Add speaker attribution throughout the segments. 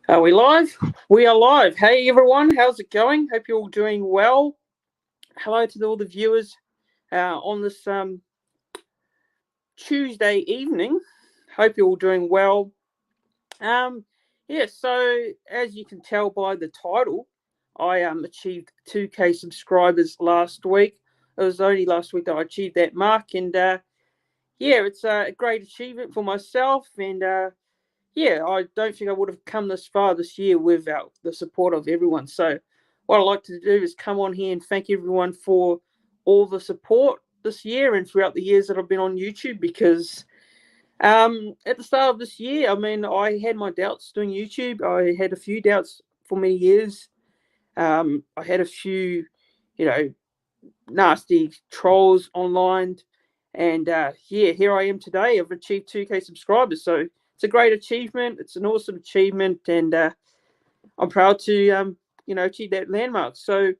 Speaker 1: Are we live? We are live. Hey everyone, how's it going? Hope you're all doing well. Hello to all the viewers on this Tuesday evening. Hope you're all doing well. So as you can tell by the title, I achieved 2K subscribers last week. It was only last week that I achieved that mark, and it's a great achievement for myself, and I don't think I would have come this far this year without the support of everyone. So what I'd like to do is come on here and thank everyone for all the support this year and throughout the years that I've been on YouTube, because at the start of this year, I had my doubts doing YouTube. I had a few doubts for many years. I had a few, nasty trolls online. And here I am today. I've achieved 2K subscribers. So it's a great achievement. It's an awesome achievement. And I'm proud to, achieve that landmark. So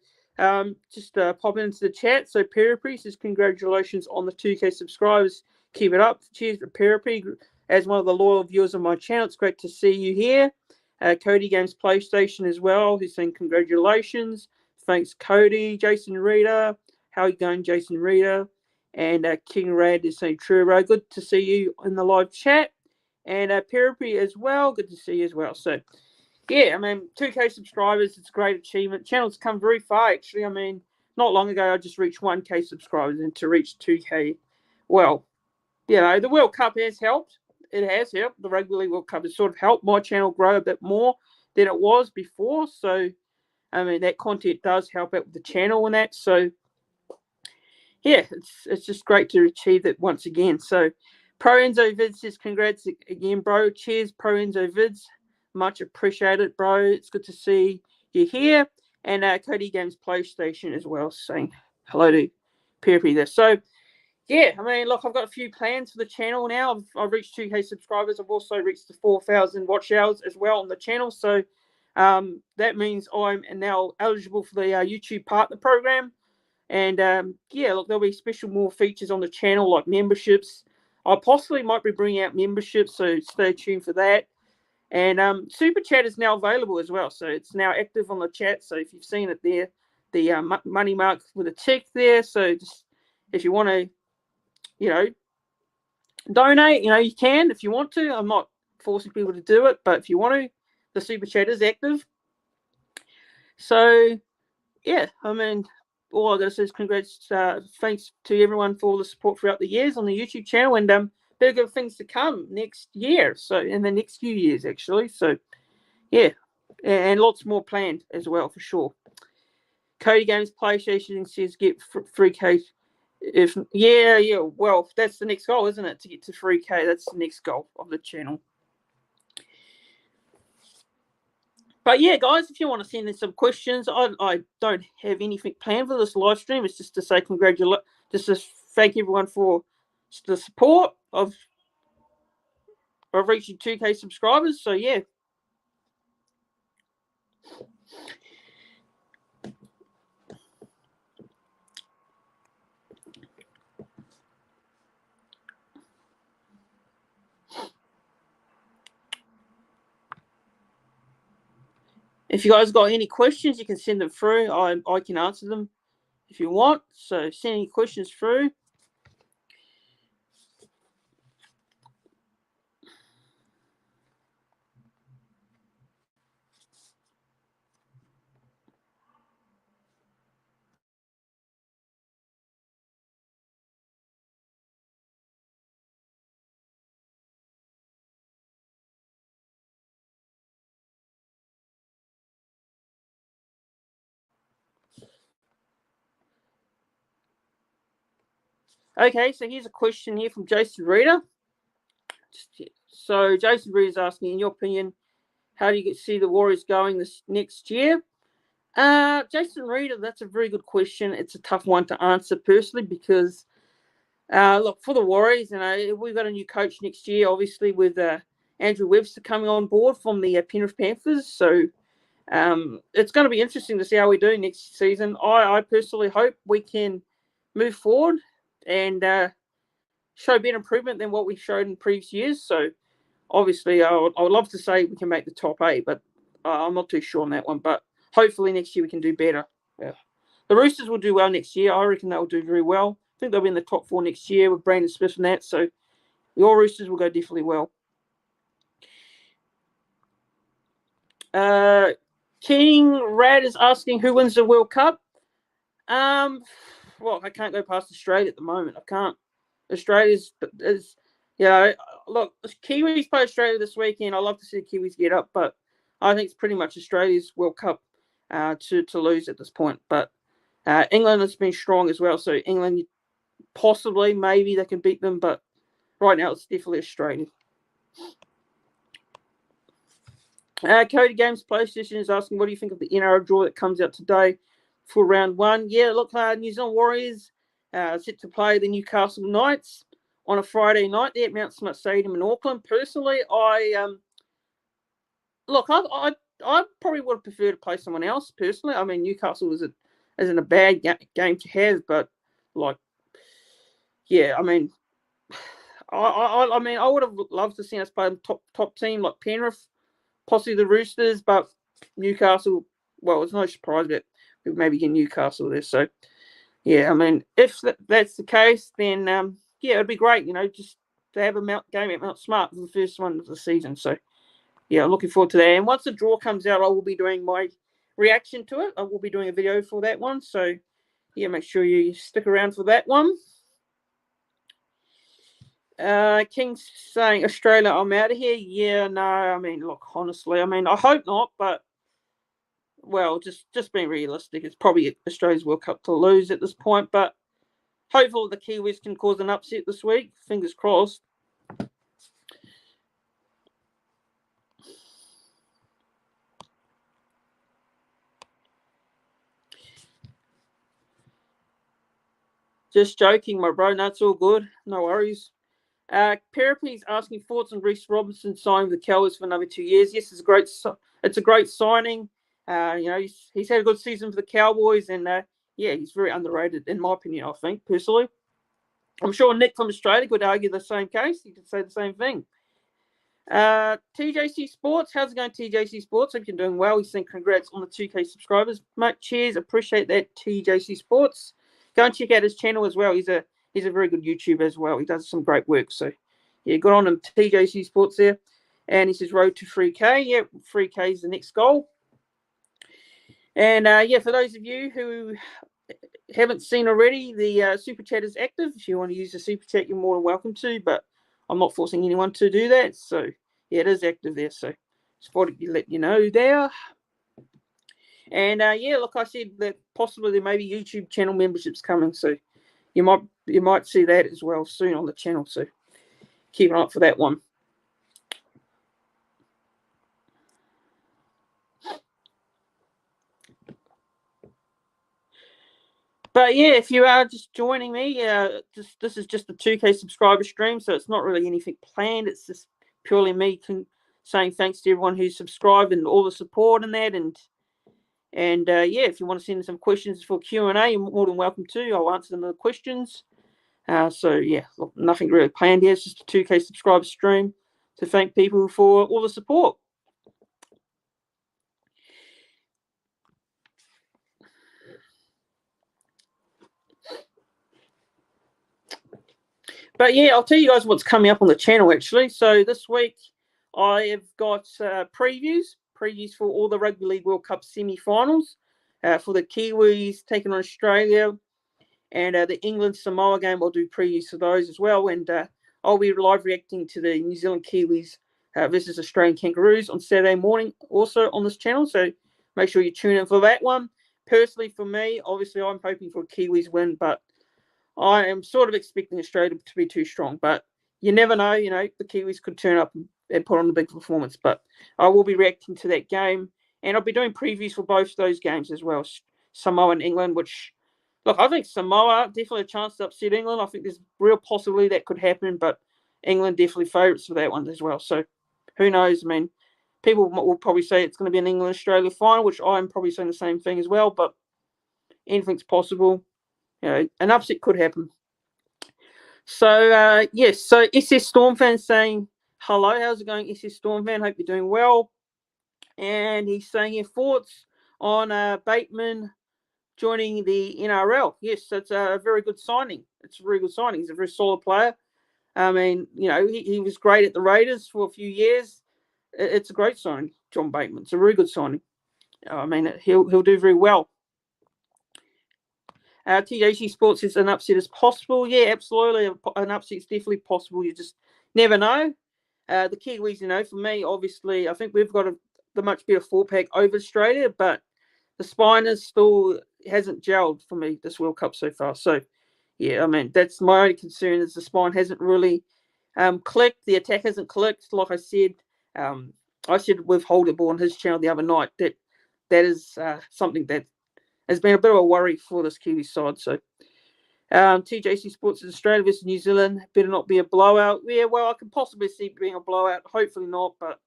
Speaker 1: just pop into the chat. So Peripri says, congratulations on the 2K subscribers. Keep it up. Cheers to Peripri. As one of the loyal viewers of my channel, it's great to see you here. Cody Games PlayStation as well, who's saying congratulations. Thanks, Cody. Jason Reader. How are you going, Jason Reader? And King Rad is saying true, good to see you in the live chat. And Peripri as well, good to see you as well. So, 2K subscribers, it's a great achievement. Channel's come very far, actually. Not long ago, I just reached 1K subscribers, and to reach 2K, well, the World Cup has helped. It has helped. The Rugby League World Cup has sort of helped my channel grow a bit more than it was before. So, that content does help out with the channel and that. So, it's just great to achieve it once again. So, Pro Enzo Vids says, congrats again, bro. Cheers, Pro Enzo Vids. Much appreciated, bro. It's good to see you here. And Cody Games PlayStation as well, saying hello to Peripy there. So, look, I've got a few plans for the channel now. I've reached 2K subscribers. I've also reached the 4,000 watch hours as well on the channel. So that means I'm now eligible for the YouTube Partner Program. And there'll be special more features on the channel like memberships. I possibly might be bringing out memberships, so stay tuned for that. And Super Chat is now available as well. So it's now active on the chat. So if you've seen it there, the money mark with a tick there. So just if you want to, donate, you can if you want to. I'm not forcing people to do it, but if you want to, the Super Chat is active. So, all I got to say is congrats, thanks to everyone for all the support throughout the years on the YouTube channel, and bigger things to come next year. So, in the next few years, actually. So, and lots more planned as well, for sure. Cody Games PlayStation says get 3K. Well, that's the next goal, isn't it? To get to 3K, that's the next goal of the channel. But guys, if you want to send in some questions, I don't have anything planned for this live stream. It's just to say just to thank everyone for the support of reaching 2K subscribers. So if you guys got any questions, you can send them through. I can answer them if you want. So send any questions through. Okay, so here's a question here from Jason Reader. So Jason Reed is asking, in your opinion, how do you see the Warriors going this next year? Jason Reed, that's a very good question. It's a tough one to answer personally because, look, for the Warriors, we've got a new coach next year, obviously, with Andrew Webster coming on board from the Penrith Panthers. So it's going to be interesting to see how we do next season. I personally hope we can move forward and show better improvement than what we showed in previous years. So obviously, I would love to say we can make the top 8, but I'm not too sure on that one. But hopefully next year we can do better. Yeah. The Roosters will do well next year. I reckon they'll do very well. I think they'll be in the top 4 next year with Brandon Smith and that. So your Roosters will go definitely well. King Rad is asking who wins the World Cup. Well, I can't go past Australia at the moment. I can't. Australia's is, look, Kiwis play Australia this weekend. I love to see the Kiwis get up, but I think it's pretty much Australia's World Cup to lose at this point. But England has been strong as well, so England possibly, maybe they can beat them, but right now it's definitely Australia. Cody Games PlayStation is asking, what do you think of the NRL draw that comes out today for round 1? Yeah, look, New Zealand Warriors set to play the Newcastle Knights on a Friday night there at Mount Smart Stadium in Auckland. Personally, I probably would have preferred to play someone else. Personally, I mean Newcastle isn't a bad game to have, but I would have loved to see us play a top team like Penrith, possibly the Roosters, but Newcastle. Well, it's no surprise that we maybe get Newcastle there. So yeah, I mean, if that's the case, then it'd be great, just to have a game at Mount Smart for the first one of the season. So yeah, I'm looking forward to that. And once the draw comes out, I will be doing my reaction to it. I will be doing a video for that one. So yeah, make sure you stick around for that one. King's saying, Australia, I'm out of here. Yeah, no, I mean, look, honestly, I mean, I hope not, but, well, just being realistic, it's probably Australia's World Cup to lose at this point, but hopefully the Kiwis can cause an upset this week. Fingers crossed. Just joking, my bro. No, it's all good. No worries. Periples asking thoughts on Reece Robinson signing with the Cowboys for another 2 years. Yes, it's a great signing. He's had a good season for the Cowboys, and he's very underrated in my opinion. I think personally, I'm sure Nick from Australia could argue the same case. He could say the same thing. TJC Sports, how's it going, TJC Sports? Hope you're doing well. He's saying congrats on the 2K subscribers, mate. Cheers, appreciate that, TJC Sports. Go and check out his channel as well. He's a very good YouTuber as well. He does some great work. So, yeah, good on him, TJC Sports there. And he says road to 3K. Yeah, 3K is the next goal. And, for those of you who haven't seen already, the Super Chat is active. If you want to use the Super Chat, you're more than welcome to. But I'm not forcing anyone to do that. So, yeah, it is active there. So, just thought to let you know there. And like I said, that possibly there may be YouTube channel memberships coming, so you might see that as well soon on the channel. So keep an eye out for that one. But yeah, if you are just joining me, this is just a 2K subscriber stream, so it's not really anything planned. It's just purely me saying thanks to everyone who's subscribed and all the support and that, and if you want to send some questions for Q&A, you're more than welcome to. I'll answer them in the questions. Look, nothing really planned here. It's just a 2K subscriber stream to thank people for all the support. But yeah, I'll tell you guys what's coming up on the channel actually. So this week I have got previews for all the Rugby League World Cup semi-finals for the Kiwis taking on Australia, and the England-Samoa game. I'll do previews for those as well, and I'll be live reacting to the New Zealand Kiwis versus Australian Kangaroos on Saturday morning also on this channel, so make sure you tune in for that one. Personally, for me, obviously I'm hoping for a Kiwis win, but I am sort of expecting Australia to be too strong. But you never know. The Kiwis could turn up and put on a big performance. But I will be reacting to that game, and I'll be doing previews for both those games as well, Samoa and England. Which, look, I think Samoa definitely a chance to upset England. I think there's real possibility that could happen, but England definitely favourites for that one as well. So who knows? I mean, people will probably say it's going to be an England-Australia final, which I'm probably saying the same thing as well. But anything's possible. An upset could happen. So, yes, so SS Storm fan saying, hello, how's it going, SS Storm fan? Hope you're doing well. And he's saying here, thoughts on Bateman joining the NRL. Yes, that's a very good signing. It's a very good signing. He's a very solid player. I mean, he was great at the Raiders for a few years. It's a great signing, John Bateman. It's a very good signing. I mean, he'll do very well. TJC Sports is an upset is possible. Yeah, absolutely. An upset is definitely possible. You just never know. The Kiwis, for me, obviously, I think we've got the much better four-pack over Australia, but the spine hasn't gelled for me this World Cup so far. So, yeah, I mean, that's my only concern is the spine hasn't really clicked. The attack hasn't clicked. Like I said with Holdable on his channel the other night, that is something that has been a bit of a worry for this Kiwi side. So, TJC Sports is Australia versus New Zealand. Better not be a blowout. Yeah, well, I can possibly see it being a blowout. Hopefully not, but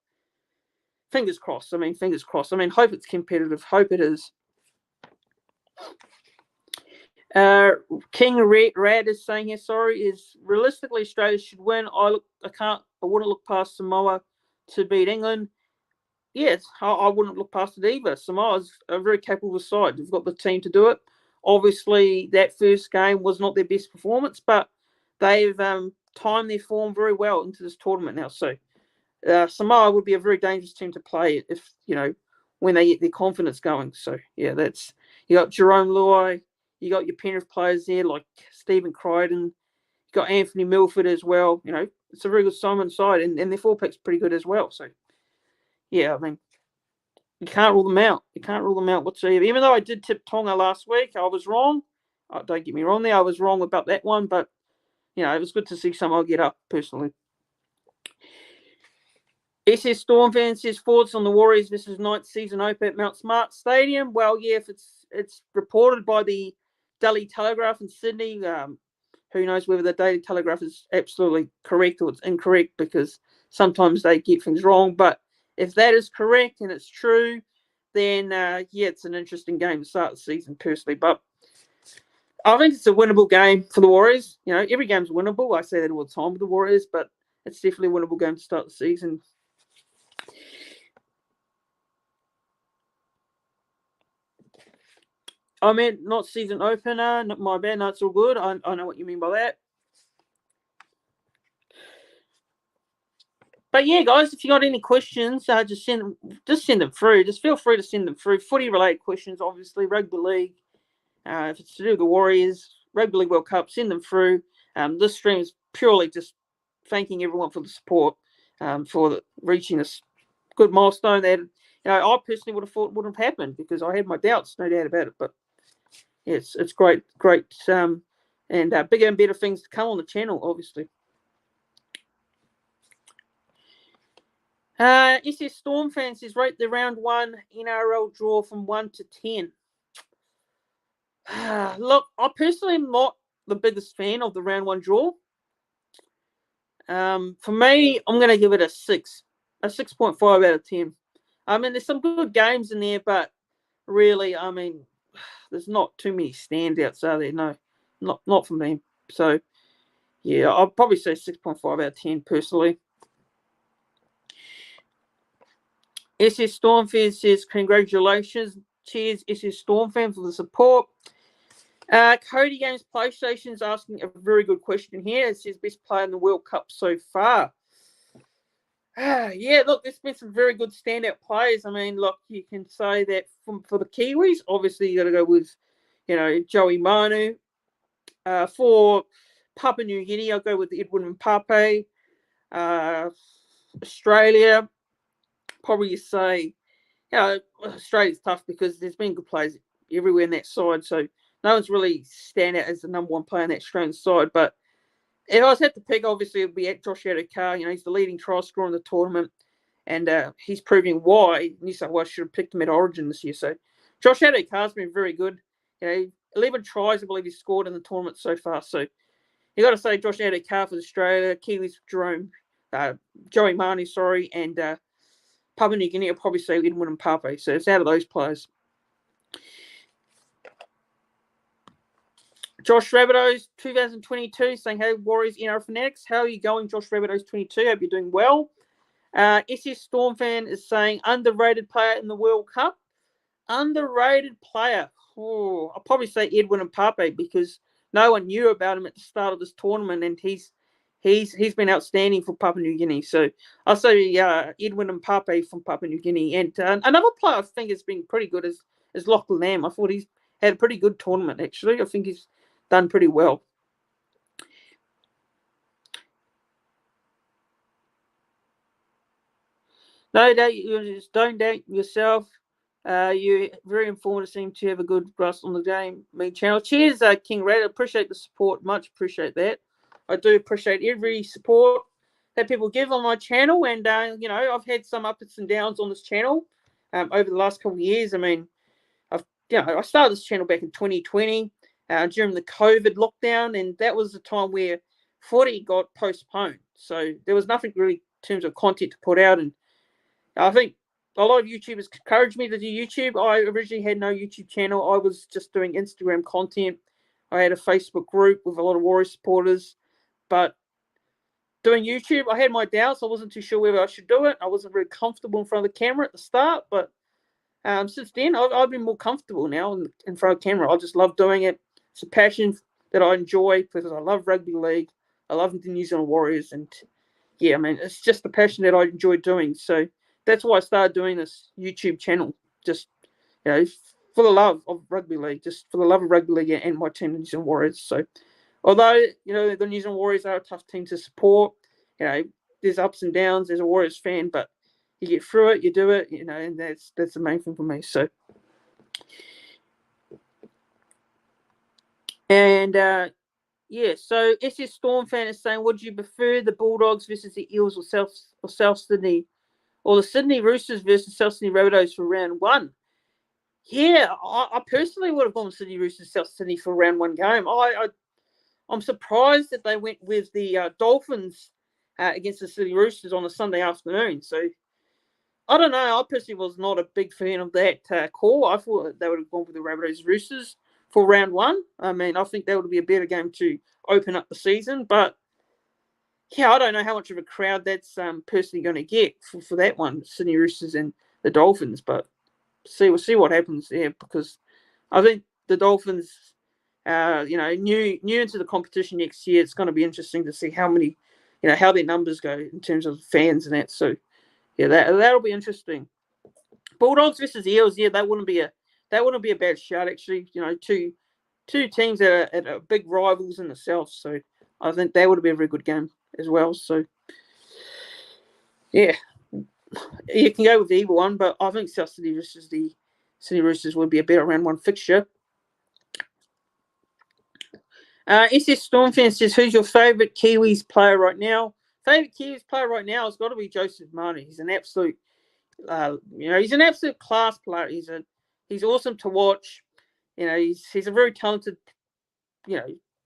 Speaker 1: fingers crossed. Fingers crossed. Hope it's competitive. Hope it is. King Rad is saying here, sorry, is realistically Australia should win. I wouldn't look past Samoa to beat England. Yes, I wouldn't look past it either. Samoa's a very capable side. They've got the team to do it. Obviously, that first game was not their best performance, but they've timed their form very well into this tournament now. So Samoa would be a very dangerous team to play if, when they get their confidence going. So, yeah, you got Jerome Luai, you got your Penrith players there like Stephen Crichton, you got Anthony Milford as well. It's a very good Simon side, and their four-pack's pretty good as well. So, yeah, you can't rule them out. You can't rule them out whatsoever. Even though I did tip Tonga last week, I was wrong. Don't get me wrong there. I was wrong about that one, but, it was good to see Samoa get up, personally. SS Storm fan says thoughts on the Warriors versus ninth season open at Mount Smart Stadium. Well, yeah, if it's reported by the Daily Telegraph in Sydney, who knows whether the Daily Telegraph is absolutely correct or it's incorrect, because sometimes they get things wrong. But if that is correct and it's true, then, yeah, it's an interesting game to start the season, personally. But I think it's a winnable game for the Warriors. Every game's winnable. I say that all the time with the Warriors, but it's definitely a winnable game to start the season. I meant not season opener. My bad. No, it's all good. I know what you mean by that. But yeah, guys, if you got any questions, just send them through. Just feel free to send them through. Footy-related questions, obviously, rugby league. If it's to do with the Warriors, Rugby League World Cup, send them through. This stream is purely just thanking everyone for the support, for reaching this good milestone that I personally would have thought wouldn't have happened, because I had my doubts, no doubt about it. But yeah, it's great, and bigger and better things to come on the channel, obviously. SS Storm fans says rate the round 1 NRL draw from 1 to 10. Look, I personally am not the biggest fan of the round 1 draw. For me, I'm going to give it a 6, a 6.5 out of 10. There's some good games in there, but really, there's not too many standouts, are there? No, not for me. So, yeah, I'll probably say 6.5 out of 10 personally. SS Stormfan says, congratulations. Cheers, SS Stormfan, for the support. Cody Games PlayStation is asking a very good question here. It says, best player in the World Cup so far. Yeah, look, there's been some very good standout players. Look, you can say that for the Kiwis, obviously you got to go with, Joey Manu. For Papua New Guinea, I'll go with Edwin Mpape. Australia, probably say, Australia's tough because there's been good players everywhere in that side. So no one's really stand out as the number one player in that Australian side. But if I was had to pick, obviously it would be at Josh Adokar. He's the leading try scorer in the tournament, and he's proving why New South Wales should have picked him at Origin this year. So Josh Adokar's been very good. 11 tries, I believe, he's scored in the tournament so far. So you got to say Josh Adokar for Australia, Kiwis Joey Manu, and Papua New Guinea. I'll probably say Edwin and Pape. So it's out of those players. Josh Rabbitohs 2022 saying, hey, Warriors NR Fanatics, how are you going, Josh Rabbitohs 22? Hope you're doing well. SS Storm fan is saying, underrated player in the World Cup. Underrated player. I'll probably say Edwin and Pape because no one knew about him at the start of this tournament, and he's been outstanding for Papua New Guinea. So I'll say Edwin and Pape from Papua New Guinea. And another player I think has been pretty good is Lachlan Lamb. I thought he's had a pretty good tournament, actually. I think he's done pretty well. Don't doubt yourself. You're very informative, seem to have a good grasp on the game. Main channel. Cheers, King Red. Appreciate the support. Much appreciate that. I do appreciate every support that people give on my channel. And, I've had some ups and downs on this channel over the last couple of years. I mean, I started this channel back in 2020 during the COVID lockdown, and that was the time where footy got postponed. So there was nothing really in terms of content to put out. And I think a lot of YouTubers encouraged me to do YouTube. I originally had no YouTube channel. I was just doing Instagram content. I had a Facebook group with a lot of Warriors supporters. But doing YouTube, I had my doubts. I wasn't too sure whether I should do it. I wasn't very comfortable in front of the camera at the start. But since then, I've been more comfortable now in front of the camera. I just love doing it. It's a passion that I enjoy because I love rugby league. I love the New Zealand Warriors. And, yeah, I mean, it's just a passion that I enjoy doing. So that's why I started doing this YouTube channel, just, for the love of rugby league, just for the love of rugby league and my team, the New Zealand Warriors. So, although, the New Zealand Warriors are a tough team to support, there's ups and downs as a Warriors fan, but you get through it, you do it, and that's the main thing for me. So, and, so SS Storm fan is saying, would you prefer the Bulldogs versus the Eels or South Sydney? Or the Sydney Roosters versus South Sydney Rabbitohs for round one? Yeah, I personally would have gone with Sydney Roosters South Sydney for round one game. I'm surprised that they went with the Dolphins against the Sydney Roosters on a Sunday afternoon. So I don't know. I personally was not a big fan of that call. I thought they would have gone with the Rabbitohs Roosters for round one. I mean, I think that would be a better game to open up the season, but yeah, I don't know how much of a crowd that's personally going to get for that one, Sydney Roosters and the Dolphins. But we'll see what happens there, because I think the Dolphins, new into the competition next year. It's going to be interesting to see how many, how their numbers go in terms of fans and that. So yeah, that'll be interesting. Bulldogs versus Eels, yeah, that wouldn't be a bad shot actually. Two teams that are big rivals in the south. So I think that would be a very good game as well. So, yeah, you can go with either one, but I think South Sydney versus the Sydney Roosters would be a better round one fixture. SS Storm fan says, who's your favourite Kiwis player right now? Favourite Kiwis player right now has got to be Joseph Manu. He's an absolute, he's an absolute class player. He's awesome to watch. He's a very talented,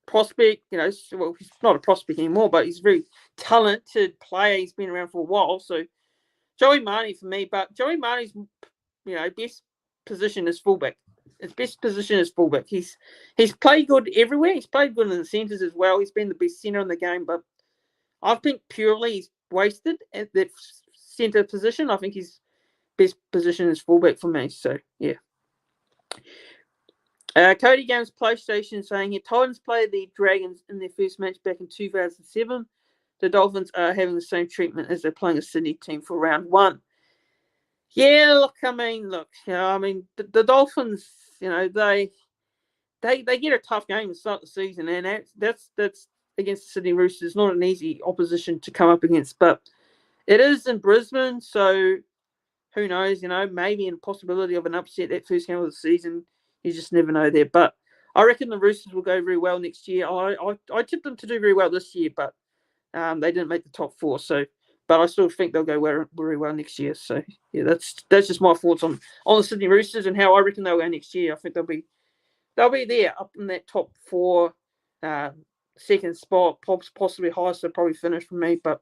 Speaker 1: prospect. Well, he's not a prospect anymore, but he's a very talented player. He's been around for a while. So Joey Manu for me, but Joey Manu's, best position is fullback. His best position is fullback. He's played good everywhere. He's played good in the centres as well. He's been the best centre in the game, but I think purely he's wasted at that centre position. I think his best position is fullback for me. So, yeah. Cody Games PlayStation saying here, Titans played the Dragons in their first match back in 2007. The Dolphins are having the same treatment as they're playing a Sydney team for round one. Yeah, look, the Dolphins, they get a tough game to start the season, and that's against the Sydney Roosters. Not an easy opposition to come up against, but it is in Brisbane, so who knows? Maybe a possibility of an upset that first game of the season. You just never know there. But I reckon the Roosters will go very well next year. I tipped them to do very well this year, but they didn't make the top 4. So, but I still think they'll go very well next year. So yeah, that's just my thoughts on the Sydney Roosters and how I reckon they'll go next year. I think they'll be there up in that top 4, second spot, possibly high. So probably finish for me, but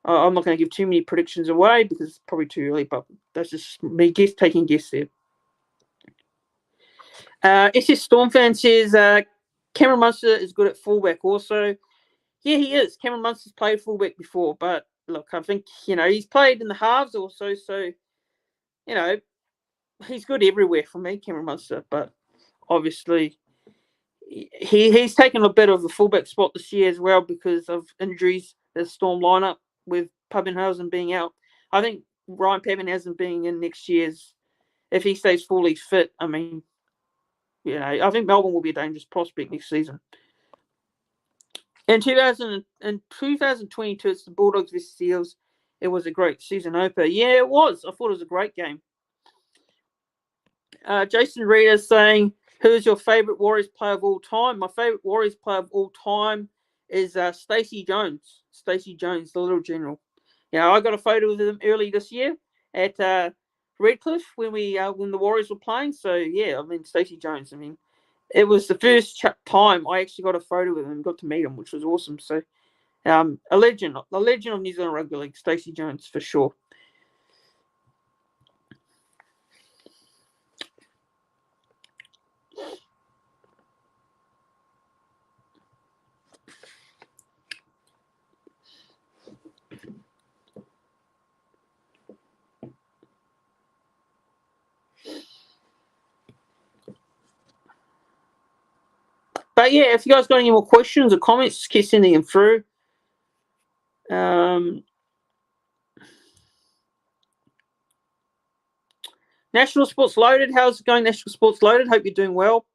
Speaker 1: I'm not going to give too many predictions away because it's probably too early. But that's just me taking guess there. SS Storm fan says Cameron Munster is good at fullback also. Yeah, he is. Cameron Munster's played fullback before, but look, I think, he's played in the halves also, so, he's good everywhere for me, Cameron Munster, but obviously he's taken a bit of the fullback spot this year as well because of injuries, the Storm lineup with Pappenhausen being out. I think Ryan Pappenhausen being in next year's, if he stays fully fit, I mean, I think Melbourne will be a dangerous prospect next season. In 2022, it's the Bulldogs vs Seals. It was a great season opener. Yeah, it was. I thought it was a great game. Jason Reader saying, who's your favourite Warriors player of all time? My favourite Warriors player of all time is Stacey Jones. Stacey Jones, the little general. I got a photo with him early this year at Redcliffe when the Warriors were playing. So, yeah, I mean, Stacey Jones, it was the first time I actually got a photo with him and got to meet him, which was awesome. So, a legend of New Zealand Rugby League, Stacey Jones, for sure. But yeah, if you guys got any more questions or comments, just keep sending them through. National Sports Loaded, how's it going, National Sports Loaded? Hope you're doing well.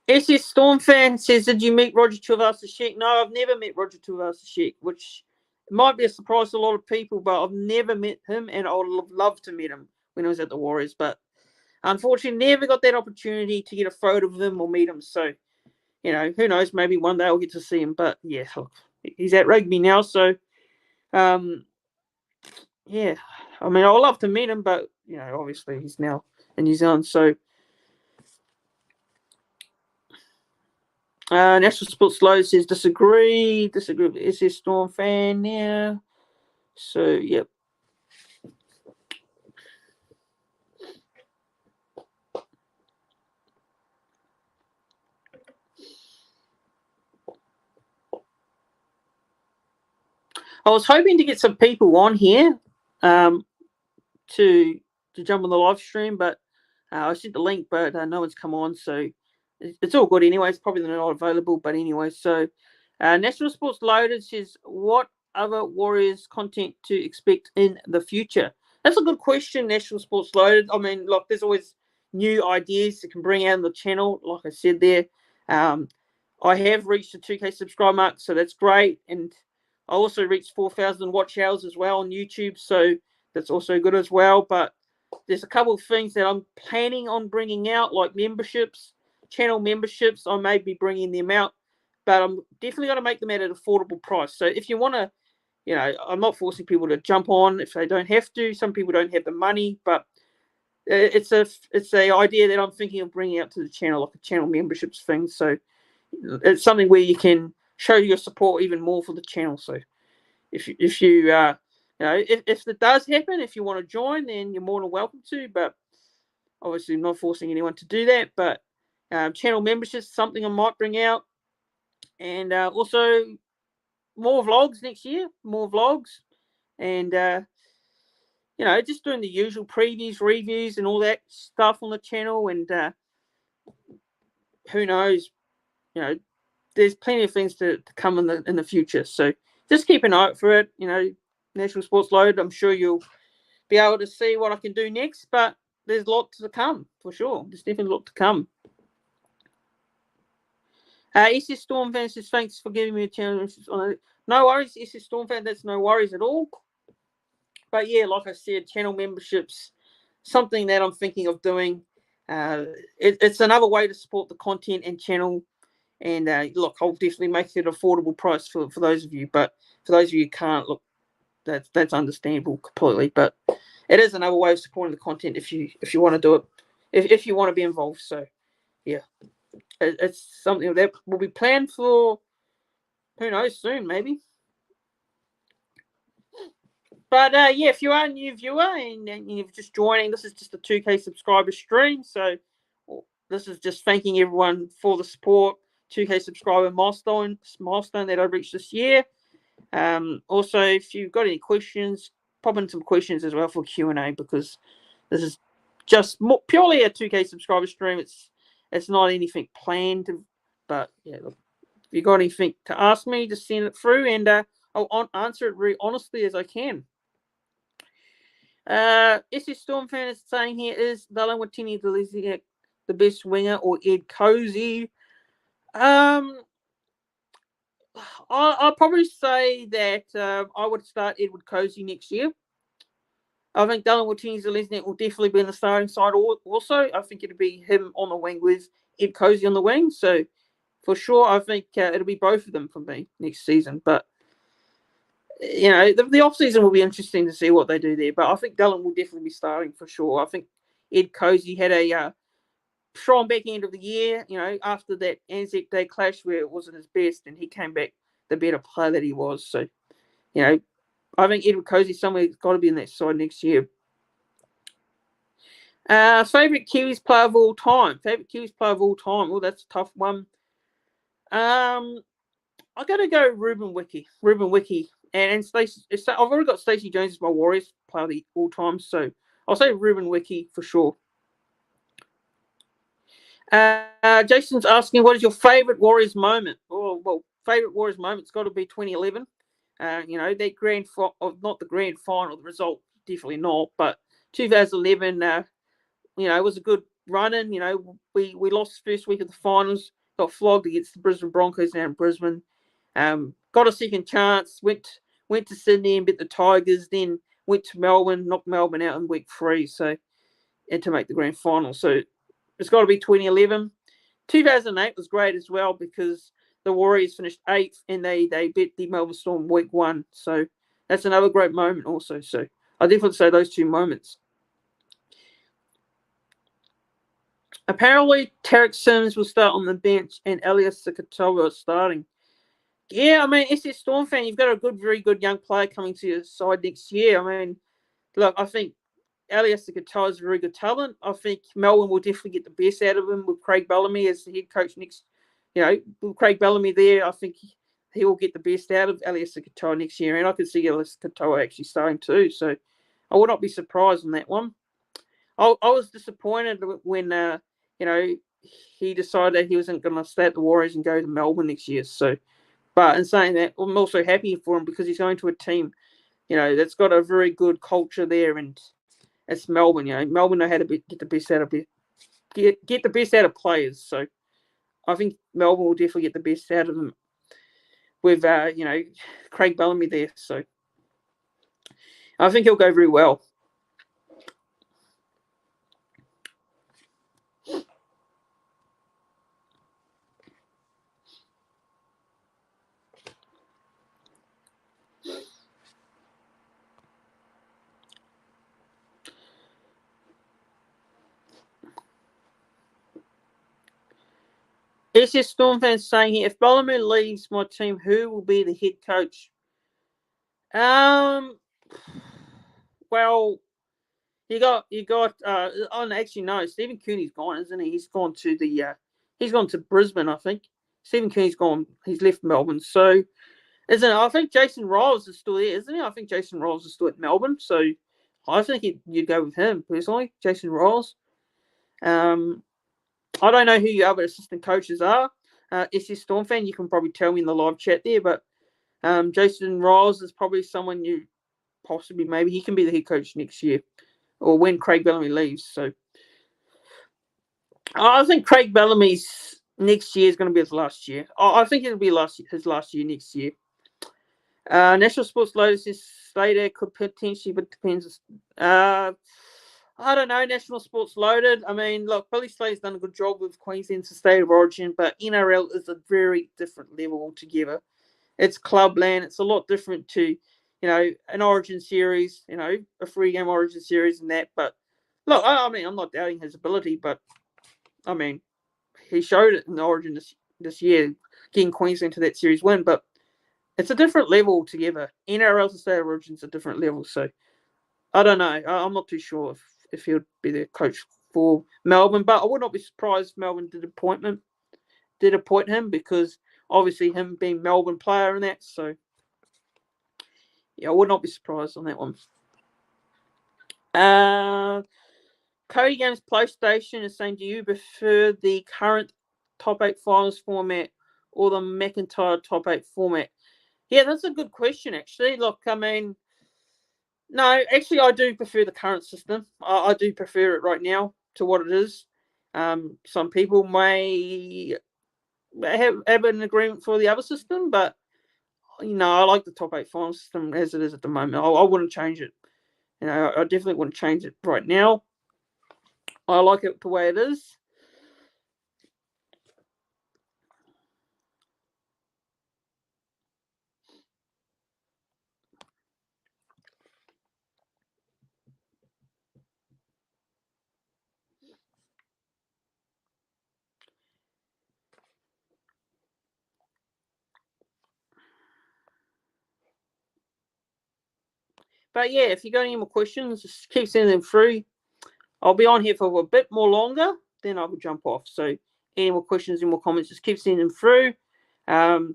Speaker 1: SS Storm fan says, did you meet Roger Tuivasa-Sheck? No, I've never met Roger Tuivasa-Sheck, which might be a surprise to a lot of people, but I've never met him, and I would have loved to meet him when I was at the Warriors, but unfortunately never got that opportunity to get a photo with him or meet him. So, who knows, maybe one day I'll get to see him. But yeah, he's at rugby now, so yeah. I mean, I'd love to meet him, but obviously he's now in New Zealand. So National Sports Low says disagree with SS Storm fan now. So yep. I was hoping to get some people on here to jump on the live stream, but I sent the link, but no one's come on, so it's all good anyway. It's probably not available, but anyway. So National Sports Loaded says, what other Warriors content to expect in the future? That's a good question, National Sports Loaded. I mean, look, there's always new ideas that can bring out on the channel. Like I said there, I have reached the 2K subscribe mark, so that's great. And I also reached 4,000 watch hours as well on YouTube, so that's also good as well. But there's a couple of things that I'm planning on bringing out, like memberships, channel memberships. I may be bringing them out, but I'm definitely going to make them at an affordable price. So if you want to, I'm not forcing people to jump on if they don't have to. Some people don't have the money, but it's a idea that I'm thinking of bringing out to the channel, like a channel memberships thing. So it's something where you can show your support even more for the channel. So if you if it does happen, if you want to join, then you're more than welcome to. But obviously, I'm not forcing anyone to do that. But channel membership is something I might bring out, and also more vlogs next year. More vlogs, and just doing the usual previews, reviews, and all that stuff on the channel. And who knows, there's plenty of things to come in the future. So just keep an eye out for it. National Sports Load, I'm sure you'll be able to see what I can do next, but there's lots to come for sure. There's definitely a lot to come. SS Storm fan says, thanks for giving me a chance. No worries, SS Storm fan, that's no worries at all. But yeah, like I said, channel memberships, something that I'm thinking of doing. It's another way to support the content and channel. And look, I'll definitely make it an affordable price for those of you. But for those of you who can't, look, that's understandable completely. But it is another way of supporting the content if you want to do it, if you want to be involved. So yeah, it's something that will be planned for, who knows, soon maybe. But yeah, if you are a new viewer and you're just joining, this is just a 2K subscriber stream. So this is just thanking everyone for the support. 2K subscriber milestone that I reached this year. Also, if you've got any questions, pop in some questions as well for Q&A, because this is just purely a 2K subscriber stream. It's not anything planned, but yeah, look, if you got anything to ask me, just send it through, and I'll answer it very honestly as I can. SS Storm fan is saying here, is Dylan Watini the best winger or Ed Cozy? I'll probably say that I would start Edward Cozy next year. I think Dylan Watini-Zelezniak will definitely be in the starting side also. I think it'll be him on the wing with Ed Cozy on the wing. So for sure, I think it'll be both of them for me next season. But, you know, the off-season will be interesting to see what they do there. But I think Dylan will definitely be starting for sure. I think Ed Cozy had a strong back end of the year, you know, after that Anzac Day clash where it wasn't his best, and he came back the better player that he was. So, you know, I think Edward Cozy's somewhere that's got to be in that side next year. Favorite Kiwis player of all time? Oh, that's a tough one. I got to go Ruben Wiki, and Stacey. I've already got Stacey Jones as my Warriors player of all time, so I'll say Ruben Wiki for sure. Jason's asking, what is your favorite Warriors moment? Oh, well, favorite Warriors moment's got to be 2011. You know, that not the grand final, the result definitely not, but 2011. You know, it was a good run in. You know, we lost the first week of the finals, got flogged against the Brisbane Broncos down in Brisbane. Got a second chance, went to Sydney and beat the Tigers, then went to Melbourne, knocked Melbourne out in week 3, so and to make the grand final. So it's got to be 2011. 2008 was great as well because the Warriors finished 8th and they beat the Melbourne Storm week 1. So that's another great moment also. So I definitely say those two moments. Apparently, Tarek Sims will start on the bench and Elias Sikatoa is starting. Yeah, I mean, SS Storm fan, you've got a very good young player coming to your side next year. I mean, look, I think Elias Sikatoa is a very good talent. I think Melbourne will definitely get the best out of him with Craig Bellamy as the head coach next. You know, with Craig Bellamy there, I think he will get the best out of Elias Sikatoa next year, and I could see Elias Sikatoa actually starting too. So I would not be surprised on that one. I was disappointed when you know, he decided he wasn't going to stay at the Warriors and go to Melbourne next year. So, but in saying that, I'm also happy for him because he's going to a team, you know, that's got a very good culture there, and it's Melbourne. You know, Melbourne know how to get the best out of get the best out of players. So, I think Melbourne will definitely get the best out of them with you know, Craig Bellamy there. So, I think he'll go very well. SS Storm fans saying here, if Bellamy leaves my team, who will be the head coach? Well, you got. Oh, actually, no. Stephen Cooney's gone, isn't he? He's gone to Brisbane, I think. Stephen Cooney's gone. He's left Melbourne. So, isn't it? I think Jason Riles is still there, isn't he? I think Jason Riles is still at Melbourne. So, I think you'd go with him personally, Jason Riles. I don't know who your other assistant coaches are. SS Storm fan, you can probably tell me in the live chat there, but Jason Riles is probably someone you possibly, maybe he can be the head coach next year or when Craig Bellamy leaves. So I think Craig Bellamy's next year is going to be his last year. I think it'll be his last year next year. National Sports Lotus is Slater could potentially, but depends. I don't know, National Sports Loaded. I mean, look, Billy Slater's done a good job with Queensland's State of Origin, but NRL is a very different level altogether. It's clubland. It's a lot different to, an Origin series, a 3-game Origin series and that. But look, I mean, I'm not doubting his ability, but I mean, he showed it in the Origin this year, getting Queensland to that series win. But it's a different level altogether. NRL to State of Origin is a different level. So I don't know. I'm not too sure if he'll be the coach for Melbourne, but I would not be surprised if Melbourne did appoint him, because obviously him being Melbourne player and that. So yeah, I would not be surprised on that one. Cody Games PlayStation is saying, do you prefer the current top 8 finals format or the McIntyre top 8 format? Yeah, that's a good question, actually. Look, I mean, no, actually, I do prefer the current system. I do prefer it right now to what it is. Some people may have an agreement for the other system, but I like the top 8 final system as it is at the moment. I wouldn't change it. I definitely wouldn't change it right now. I like it the way it is. But yeah, if you got any more questions, just keep sending them through. I'll be on here for a bit more longer, then I will jump off. So any more questions, any more comments, just keep sending them through. The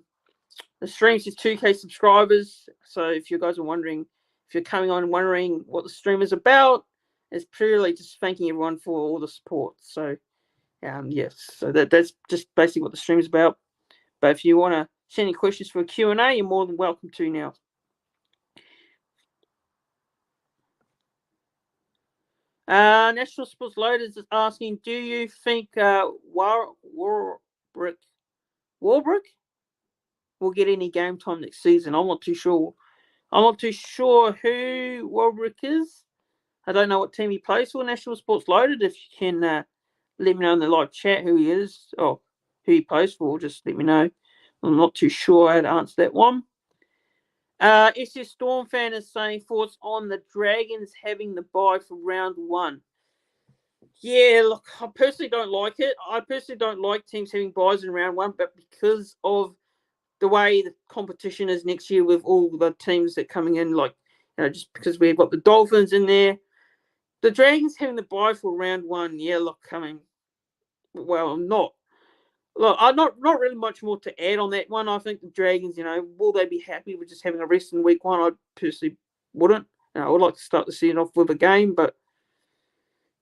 Speaker 1: stream is 2K subscribers. So if you guys are wondering, if you're coming on and wondering what the stream is about, it's purely just thanking everyone for all the support. So yes, so that's just basically what the stream is about. But if you want to send any questions for a Q&A, you're more than welcome to now. National Sports Loaders is asking, do you think Warbrick will get any game time next season? I'm not too sure. I'm not too sure who Warbrick is. I don't know what team he plays for. National Sports Loaded. If you can let me know in the live chat who he is or who he plays for, just let me know. I'm not too sure how to answer that one. SS Storm fan is saying, thoughts on the Dragons having the bye for round 1. Yeah, look, I personally don't like it. I personally don't like teams having byes in round 1, but because of the way the competition is next year with all the teams that are coming in, like, just because we've got the Dolphins in there, the Dragons having the bye for round 1, yeah, look, I mean, well, I'm not really much more to add on that one. I think the Dragons, will they be happy with just having a rest in week 1? I personally wouldn't. I would like to start the season off with a game, but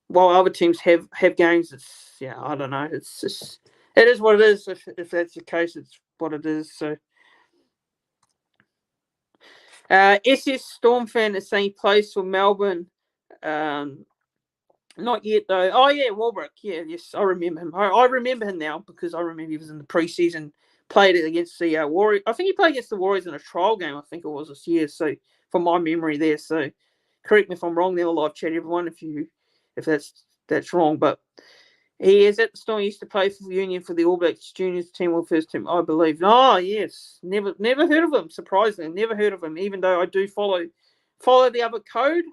Speaker 1: while other teams have games, I don't know. It's just, it is what it is. If that's the case, it's what it is. So, SS Storm fan is saying he plays for Melbourne. Not yet though. Oh yeah, Warbrick. Yeah, yes, I remember him. I remember him now because I remember he was in the preseason. Played it against the Warriors. I think he played against the Warriors in a trial game. I think it was this year. So, from my memory there. So, correct me if I'm wrong. There, live chat everyone if that's wrong. But he is at the Storm. He used to play for the Union for the All Blacks juniors team or first team, I believe. Oh yes, never heard of him. Surprisingly, never heard of him. Even though I do follow the other code.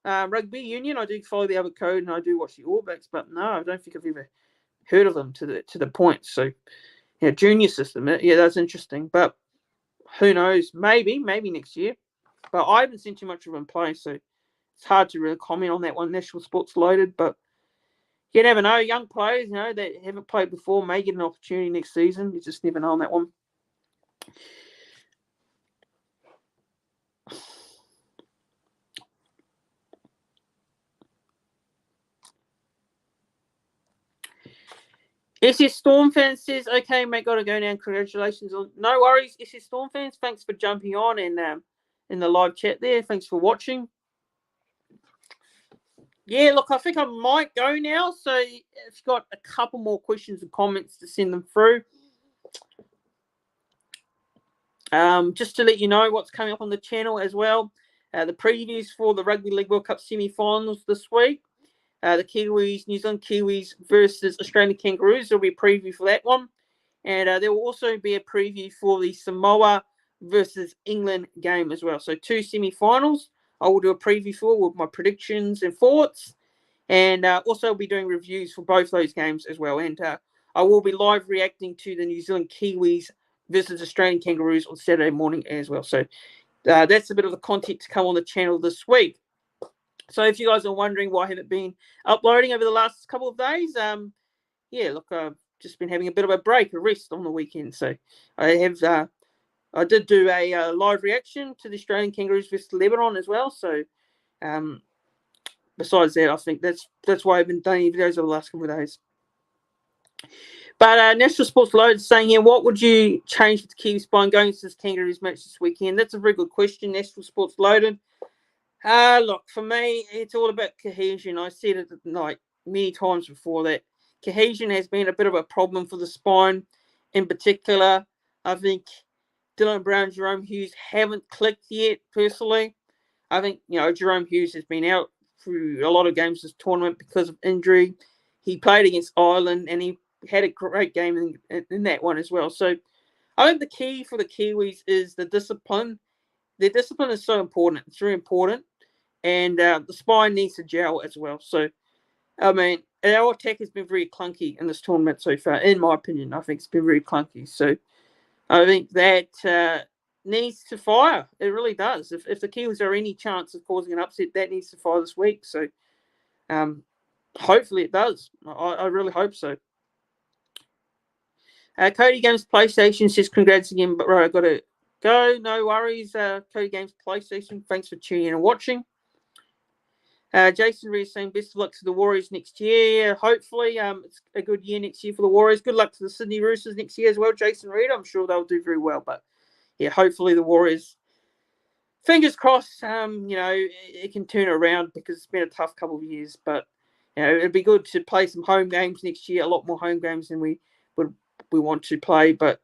Speaker 1: Rugby Union, I do follow the other code and I do watch the All Blacks, but no, I don't think I've ever heard of them to the point. So, junior system, that's interesting. But who knows? Maybe next year. But I haven't seen too much of him play, so it's hard to really comment on that one. National Sports Loaded, but you never know. Young players, that haven't played before may get an opportunity next season. You just never know on that one. SS Storm fans says, okay, mate, got to go now. Congratulations on. No worries, SS Storm fans. Thanks for jumping on and in the live chat there. Thanks for watching. Yeah, look, I think I might go now. So if you've got a couple more questions and comments to send them through. Just to let you know what's coming up on the channel as well. The previews for the Rugby League World Cup semi-finals this week. the Kiwis, New Zealand Kiwis versus Australian Kangaroos. There'll be a preview for that one. And there will also be a preview for the Samoa versus England game as well. So 2 semi-finals. I will do a preview for with my predictions and thoughts. And also I'll be doing reviews for both those games as well. And I will be live reacting to the New Zealand Kiwis versus Australian Kangaroos on Saturday morning as well. So that's a bit of the content to come on the channel this week. So if you guys are wondering why I haven't been uploading over the last couple of days, yeah, look, I've just been having a bit of a break, a rest on the weekend. So I did do a live reaction to the Australian Kangaroos versus Lebanon as well. So besides that, I think that's why I've been doing videos over the last couple of days. But National Sports Loaded is saying here, what would you change with the Kiwi spine going into this Kangaroos match this weekend? That's a very good question, National Sports Loaded. Look, for me, it's all about cohesion. I said it like many times before that cohesion has been a bit of a problem for the spine. In particular, I think Dylan Brown, Jerome Hughes haven't clicked yet, personally. I think, Jerome Hughes has been out through a lot of games this tournament because of injury. He played against Ireland and he had a great game in that one as well. So I think the key for the Kiwis is the discipline. Their discipline is so important. It's very important. And the spine needs to gel as well. So, I mean, our attack has been very clunky in this tournament so far, in my opinion. I think it's been very clunky. So I think that needs to fire. It really does. If the Kiwis are any chance of causing an upset, that needs to fire this week. So hopefully it does. I really hope so. Cody Games PlayStation says, congrats again, but I got to go. No worries. Cody Games PlayStation, thanks for tuning in and watching. Jason Reed saying, best of luck to the Warriors next year. Hopefully, it's a good year next year for the Warriors. Good luck to the Sydney Roosters next year as well, Jason Reed. I'm sure they'll do very well. But, yeah, hopefully the Warriors, fingers crossed, it can turn around because it's been a tough couple of years. But, it'd be good to play some home games next year, a lot more home games than we want to play. But,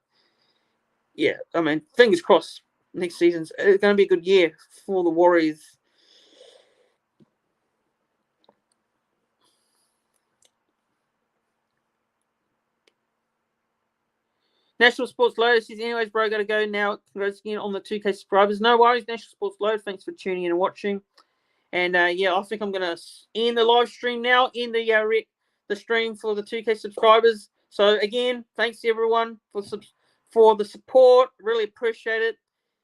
Speaker 1: yeah, I mean, fingers crossed next season's going to be a good year for the Warriors. National Sports Load says, anyways, bro, got to go now. Congrats again on the 2K subscribers. No worries, National Sports Load. Thanks for tuning in and watching. And, I think I'm going to end the live stream now, end the stream for the 2K subscribers. So, again, thanks to everyone for the support. Really appreciate it.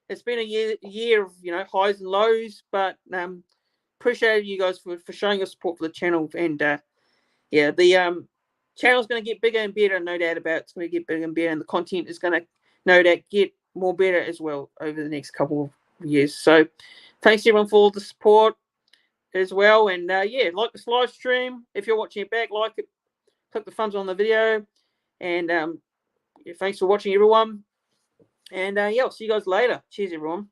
Speaker 1: It's been a year of, highs and lows, but appreciate you guys for showing your support for the channel. And, the channel's going to get bigger and better, no doubt about it. It's going to get bigger and better, and the content is going to, no doubt, get more better as well over the next couple of years. So, thanks everyone for all the support as well. And, like this live stream. If you're watching it back, like it, click the thumbs on the video. And, thanks for watching, everyone. And, I'll see you guys later. Cheers, everyone.